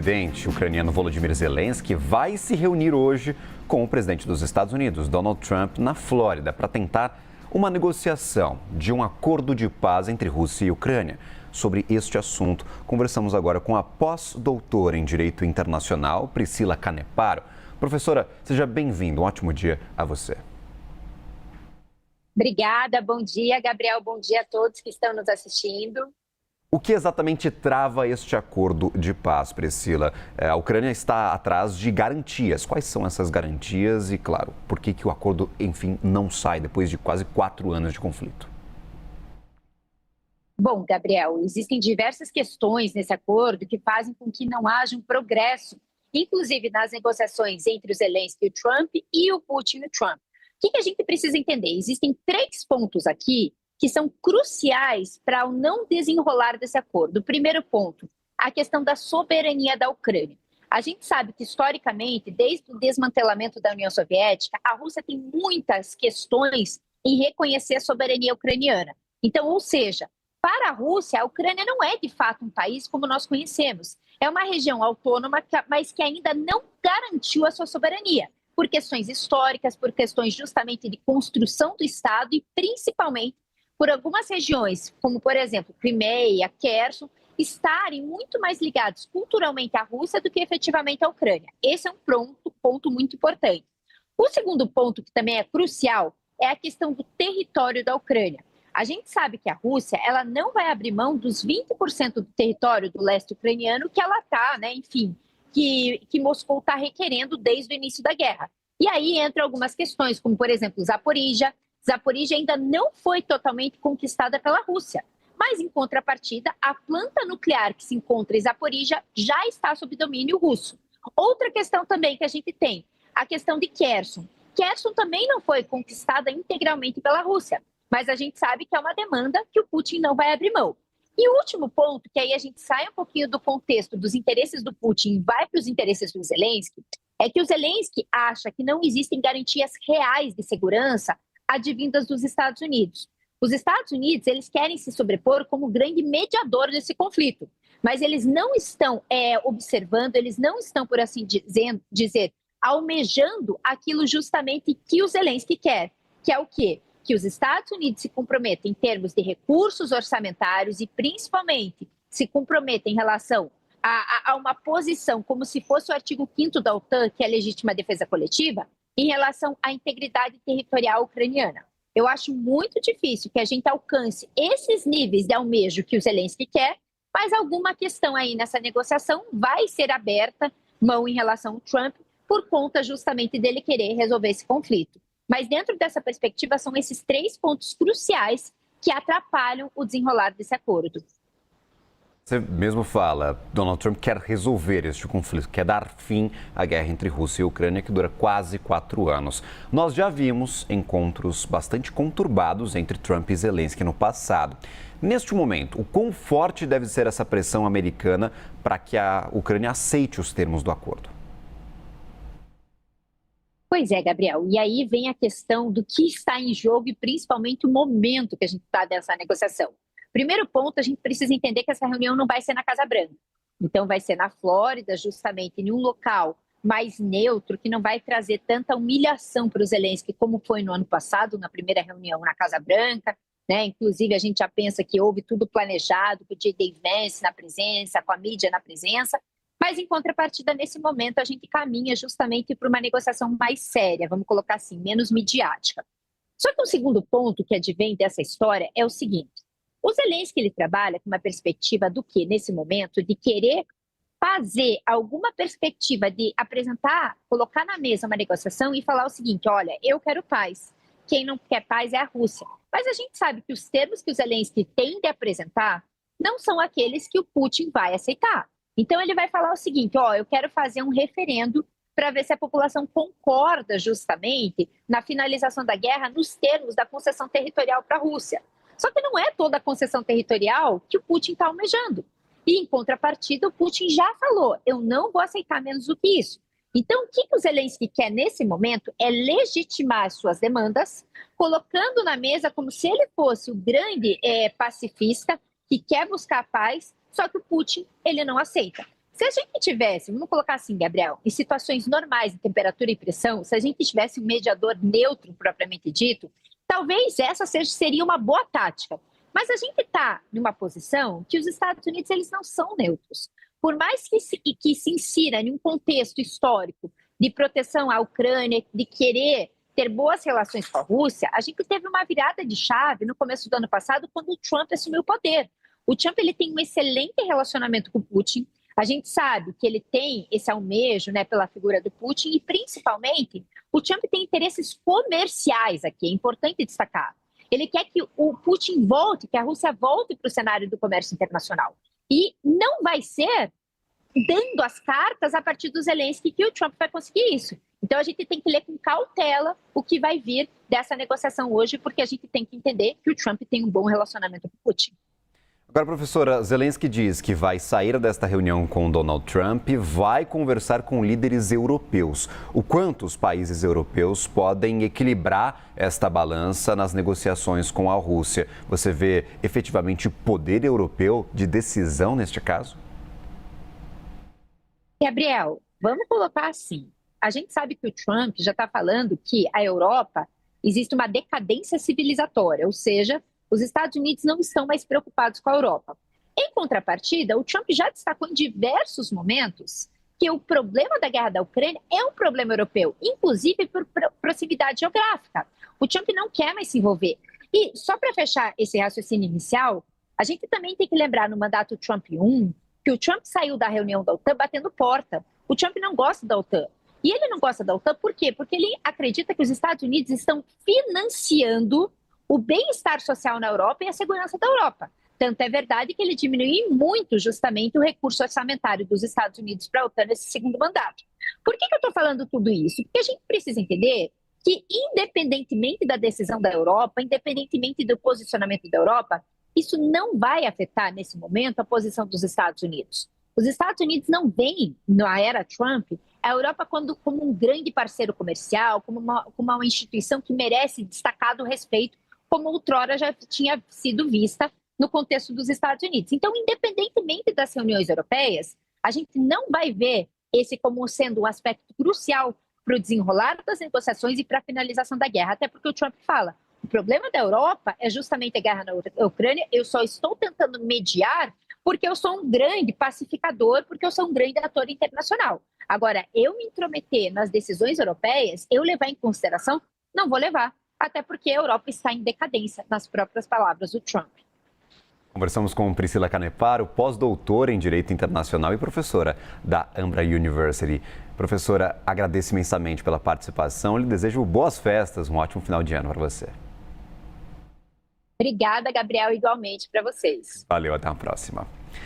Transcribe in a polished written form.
O presidente ucraniano Volodymyr Zelensky vai se reunir hoje com o presidente dos Estados Unidos, Donald Trump, na Flórida, para tentar uma negociação de um acordo de paz entre Rússia e Ucrânia. Sobre este assunto, conversamos agora com a pós-doutora em Direito Internacional, Priscila Caneparo. Professora, seja bem-vinda. Um ótimo dia a você. Obrigada, bom dia, Gabriel. Bom dia a todos que estão nos assistindo. O que exatamente trava este acordo de paz, Priscila? A Ucrânia está atrás de garantias. Quais são essas garantias? E, claro, por que o acordo, enfim, não sai depois de quase 4 anos de conflito? Bom, Gabriel, existem diversas questões nesse acordo que fazem com que não haja um progresso, inclusive nas negociações entre o Zelensky e o Trump e o Putin e o Trump. O que a gente precisa entender? Existem 3 pontos aqui que são cruciais para o não desenrolar desse acordo. O primeiro ponto, a questão da soberania da Ucrânia. A gente sabe que, historicamente, desde o desmantelamento da União Soviética, a Rússia tem muitas questões em reconhecer a soberania ucraniana. Então, ou seja, para a Rússia, a Ucrânia não é, de fato, um país como nós conhecemos. É uma região autônoma, mas que ainda não garantiu a sua soberania, por questões históricas, por questões justamente de construção do Estado e, principalmente, por algumas regiões, como, por exemplo, Crimeia, Kherson, estarem muito mais ligados culturalmente à Rússia do que efetivamente à Ucrânia. Esse é um ponto muito importante. O segundo ponto, que também é crucial, é a questão do território da Ucrânia. A gente sabe que a Rússia ela não vai abrir mão dos 20% do território do leste ucraniano que ela está, né, enfim, que Moscou está requerendo desde o início da guerra. E aí entram algumas questões, como, por exemplo, Zaporíжia. Zaporíжia ainda não foi totalmente conquistada pela Rússia, mas, em contrapartida, a planta nuclear que se encontra em Zaporíжia já está sob domínio russo. Outra questão também que a gente tem, a questão de Kherson. Kherson também não foi conquistada integralmente pela Rússia, mas a gente sabe que é uma demanda que o Putin não vai abrir mão. E o último ponto, que aí a gente sai um pouquinho do contexto dos interesses do Putin e vai para os interesses do Zelensky, é que o Zelensky acha que não existem garantias reais de segurança advindas dos Estados Unidos. Os Estados Unidos, eles querem se sobrepor como grande mediador desse conflito, mas eles não estão observando, eles não estão, por assim dizer, almejando aquilo justamente que o Zelensky quer, que é o quê? Que os Estados Unidos se comprometam em termos de recursos orçamentários e, principalmente, se comprometam em relação a uma posição como se fosse o artigo 5º da OTAN, que é a legítima defesa coletiva, em relação à integridade territorial ucraniana. Eu acho muito difícil que a gente alcance esses níveis de almejo que o Zelensky quer, mas alguma questão aí nessa negociação vai ser aberta mão em relação ao Trump por conta justamente dele querer resolver esse conflito. Mas dentro dessa perspectiva são esses 3 pontos cruciais que atrapalham o desenrolar desse acordo. Você mesmo fala, Donald Trump quer resolver este conflito, quer dar fim à guerra entre Rússia e Ucrânia, que dura quase 4 anos. Nós já vimos encontros bastante conturbados entre Trump e Zelensky no passado. Neste momento, o quão forte deve ser essa pressão americana para que a Ucrânia aceite os termos do acordo? Pois é, Gabriel. E aí vem a questão do que está em jogo e principalmente o momento que a gente está nessa negociação. Primeiro ponto, a gente precisa entender que essa reunião não vai ser na Casa Branca. Então, vai ser na Flórida, justamente em um local mais neutro, que não vai trazer tanta humilhação para o Zelensky como foi no ano passado, na primeira reunião na Casa Branca. Né? Inclusive, a gente já pensa que houve tudo planejado, com o J.D. Vance na presença, com a mídia na presença. Mas, em contrapartida, nesse momento, a gente caminha justamente para uma negociação mais séria, vamos colocar assim, menos midiática. Só que um segundo ponto que advém dessa história é o seguinte. O Zelensky ele trabalha com uma perspectiva do que, nesse momento, de querer fazer alguma perspectiva de apresentar, colocar na mesa uma negociação e falar o seguinte, olha, eu quero paz, quem não quer paz é a Rússia. Mas a gente sabe que os termos que o Zelensky tem de apresentar não são aqueles que o Putin vai aceitar. Então ele vai falar o seguinte, eu quero fazer um referendo para ver se a população concorda justamente na finalização da guerra nos termos da concessão territorial para a Rússia. Só que não é toda a concessão territorial que o Putin está almejando. E, em contrapartida, o Putin já falou, eu não vou aceitar menos do que isso. Então, o que o Zelensky quer nesse momento é legitimar as suas demandas, colocando na mesa como se ele fosse o grande pacifista que quer buscar a paz, só que o Putin ele não aceita. Se a gente tivesse, vamos colocar assim, Gabriel, em situações normais de temperatura e pressão, se a gente tivesse um mediador neutro propriamente dito, talvez essa seria uma boa tática. Mas a gente está numa posição que os Estados Unidos eles não são neutros. Por mais que se insira em um contexto histórico de proteção à Ucrânia, de querer ter boas relações com a Rússia, a gente teve uma virada de chave no começo do ano passado, quando o Trump assumiu o poder. O Trump ele tem um excelente relacionamento com o Putin. A gente sabe que ele tem esse almejo, né, pela figura do Putin e, principalmente, o Trump tem interesses comerciais aqui, é importante destacar. Ele quer que o Putin volte, que a Rússia volte para o cenário do comércio internacional. E não vai ser dando as cartas a partir do Zelensky que o Trump vai conseguir isso. Então, a gente tem que ler com cautela o que vai vir dessa negociação hoje, porque a gente tem que entender que o Trump tem um bom relacionamento com o Putin. Agora, professora, Zelensky diz que vai sair desta reunião com Donald Trump e vai conversar com líderes europeus. O quanto os países europeus podem equilibrar esta balança nas negociações com a Rússia? Você vê efetivamente poder europeu de decisão neste caso? Gabriel, vamos colocar assim. A gente sabe que o Trump já está falando que a Europa existe uma decadência civilizatória, ou seja, os Estados Unidos não estão mais preocupados com a Europa. Em contrapartida, o Trump já destacou em diversos momentos que o problema da guerra da Ucrânia é um problema europeu, inclusive por proximidade geográfica. O Trump não quer mais se envolver. E só para fechar esse raciocínio inicial, a gente também tem que lembrar no mandato Trump 1 que o Trump saiu da reunião da OTAN batendo porta. O Trump não gosta da OTAN. E ele não gosta da OTAN por quê? Porque ele acredita que os Estados Unidos estão financiando o bem-estar social na Europa e a segurança da Europa. Tanto é verdade que ele diminuiu muito justamente o recurso orçamentário dos Estados Unidos para a OTAN nesse segundo mandato. Por que eu estou falando tudo isso? Porque a gente precisa entender que, independentemente da decisão da Europa, independentemente do posicionamento da Europa, isso não vai afetar, nesse momento, a posição dos Estados Unidos. Os Estados Unidos não veem, na era Trump, a Europa como um grande parceiro comercial, como uma instituição que merece destacado respeito, como outrora já tinha sido vista no contexto dos Estados Unidos. Então, independentemente das reuniões europeias, a gente não vai ver esse como sendo um aspecto crucial para o desenrolar das negociações e para a finalização da guerra, até porque o Trump fala, o problema da Europa é justamente a guerra na Ucrânia, eu só estou tentando mediar porque eu sou um grande pacificador, porque eu sou um grande ator internacional. Agora, eu me intrometer nas decisões europeias, eu levar em consideração, não vou levar. Até porque a Europa está em decadência, nas próprias palavras do Trump. Conversamos com Priscila Caneparo, pós-doutora em Direito Internacional e professora da Ambra University. Professora, agradeço imensamente pela participação e lhe desejo boas festas, um ótimo final de ano para você. Obrigada, Gabriel, igualmente para vocês. Valeu, até a próxima.